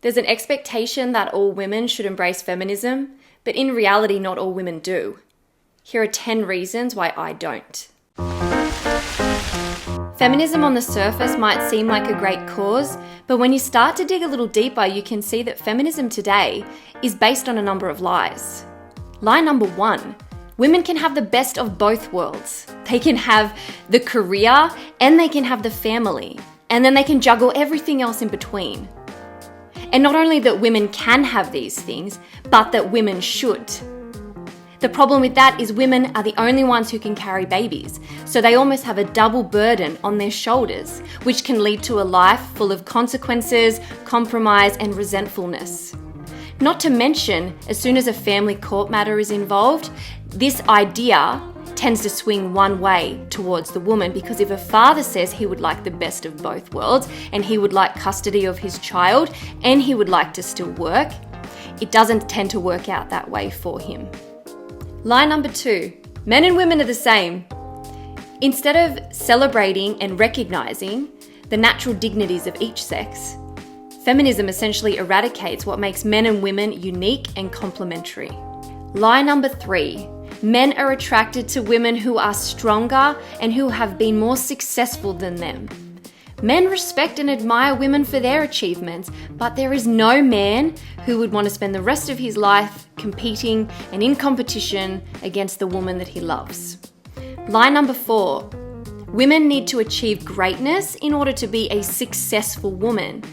There's an expectation that all women should embrace feminism, but in reality, not all women do. Here are 10 reasons why I don't. Feminism on the surface might seem like a great cause, but when you start to dig a little deeper, you can see that feminism today is based on a number of lies. Lie number 1, women can have the best of both worlds. They can have the career and they can have the family, and then they can juggle everything else in between. And not only that women can have these things, but that women should. The problem with that is women are the only ones who can carry babies, so they almost have a double burden on their shoulders, which can lead to a life full of consequences, compromise, and resentfulness. Not to mention, as soon as a family court matter is involved, this idea tends to swing one way towards the woman, because if a father says he would like the best of both worlds and he would like custody of his child and he would like to still work, it doesn't tend to work out that way for him. Lie number 2, men and women are the same. Instead of celebrating and recognizing the natural dignities of each sex, feminism essentially eradicates what makes men and women unique and complementary. Lie number 3, men are attracted to women who are stronger and who have been more successful than them. Men respect and admire women for their achievements, but there is no man who would want to spend the rest of his life competing and in competition against the woman that he loves. Lie number 4, women need to achieve greatness in order to be a successful woman.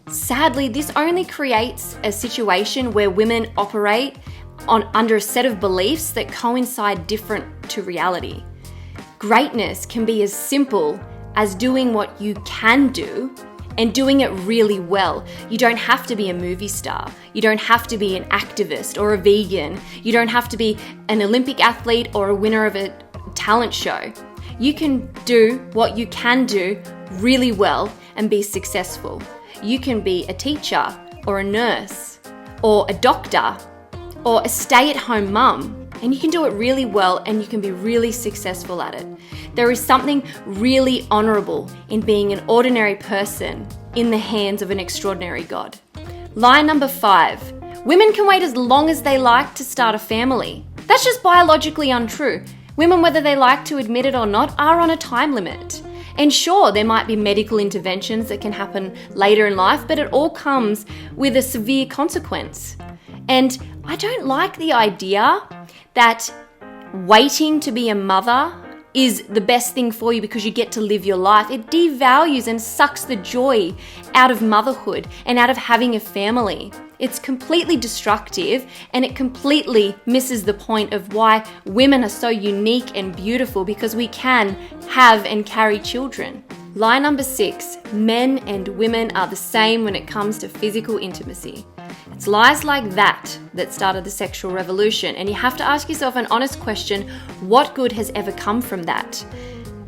Sadly, this only creates a situation where women operate under a set of beliefs that coincide different to reality. Greatness can be as simple as doing what you can do and doing it really well. You don't have to be a movie star. You don't have to be an activist or a vegan. You don't have to be an Olympic athlete or a winner of a talent show. You can do what you can do really well and be successful. You can be a teacher or a nurse or a doctor or a stay-at-home mum, and you can do it really well and you can be really successful at it. There is something really honourable in being an ordinary person in the hands of an extraordinary God. Lie number 5, women can wait as long as they like to start a family. That's just biologically untrue. Women, whether they like to admit it or not, are on a time limit. And sure, there might be medical interventions that can happen later in life, but it all comes with a severe consequence. And I don't like the idea that waiting to be a mother is the best thing for you because you get to live your life. It devalues and sucks the joy out of motherhood and out of having a family. It's completely destructive, and it completely misses the point of why women are so unique and beautiful, because we can have and carry children. Lie number 6, men and women are the same when it comes to physical intimacy. It's lies like that that started the sexual revolution, and you have to ask yourself an honest question: what good has ever come from that?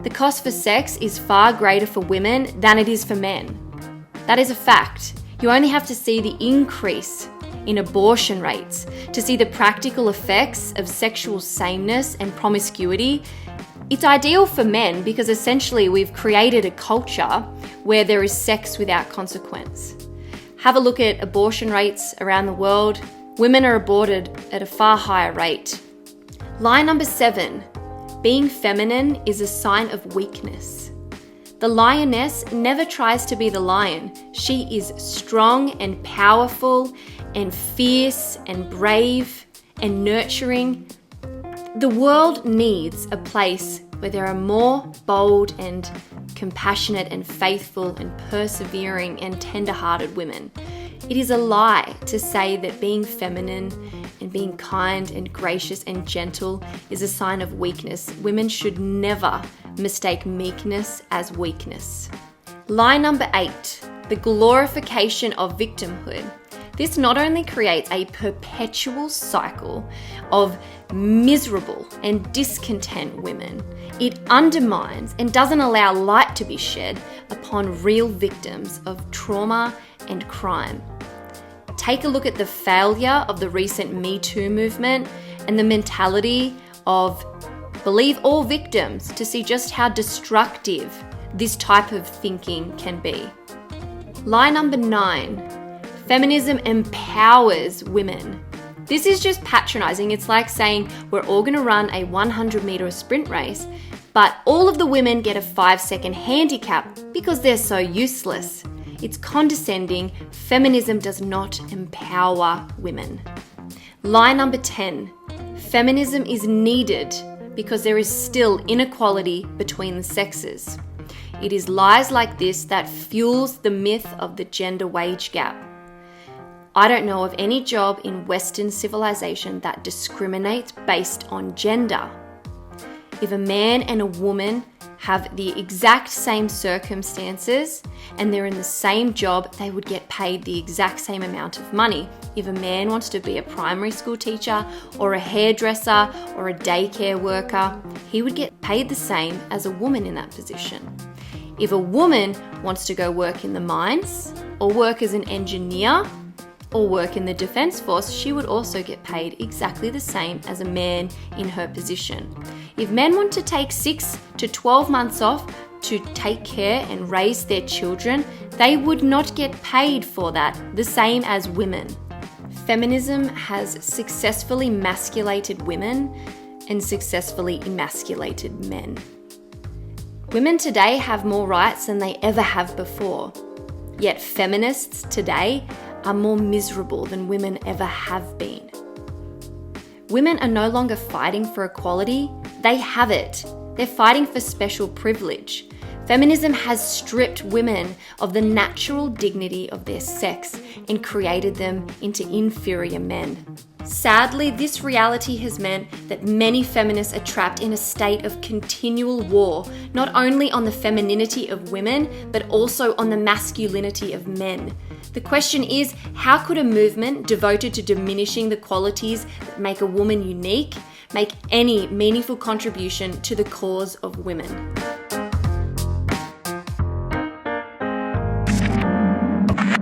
The cost for sex is far greater for women than it is for men. That is a fact. You only have to see the increase in abortion rates to see the practical effects of sexual sameness and promiscuity. It's ideal for men because essentially we've created a culture where there is sex without consequence. Have a look at abortion rates around the world. Women are aborted at a far higher rate. Lie number 7, being feminine is a sign of weakness. The lioness never tries to be the lion. She is strong and powerful and fierce and brave and nurturing. The world needs a place where there are more bold and compassionate and faithful and persevering and tender-hearted women. It is a lie to say that being feminine and being kind and gracious and gentle is a sign of weakness. Women should never mistake meekness as weakness. Lie number 8, the glorification of victimhood. This not only creates a perpetual cycle of miserable and discontent women, it undermines and doesn't allow light to be shed upon real victims of trauma and crime. Take a look at the failure of the recent Me Too movement and the mentality of believe all victims to see just how destructive this type of thinking can be. Lie number 9. Feminism empowers women. This is just patronizing. It's like saying we're all going to run a 100-meter sprint race, but all of the women get a 5-second handicap because they're so useless. It's condescending. Feminism does not empower women. Lie number 10. Feminism is needed because there is still inequality between the sexes. It is lies like this that fuels the myth of the gender wage gap. I don't know of any job in Western civilization that discriminates based on gender. If a man and a woman have the exact same circumstances and they're in the same job, they would get paid the exact same amount of money. If a man wants to be a primary school teacher or a hairdresser or a daycare worker, he would get paid the same as a woman in that position. If a woman wants to go work in the mines or work as an engineer or work in the Defence Force, she would also get paid exactly the same as a man in her position. If men want to take 6 to 12 months off to take care and raise their children, they would not get paid for that, the same as women. Feminism has successfully masculated women and successfully emasculated men. Women today have more rights than they ever have before, yet feminists today are more miserable than women ever have been. Women are no longer fighting for equality, they have it. They're fighting for special privilege. Feminism has stripped women of the natural dignity of their sex and created them into inferior men. Sadly, this reality has meant that many feminists are trapped in a state of continual war, not only on the femininity of women, but also on the masculinity of men. The question is, how could a movement devoted to diminishing the qualities that make a woman unique make any meaningful contribution to the cause of women?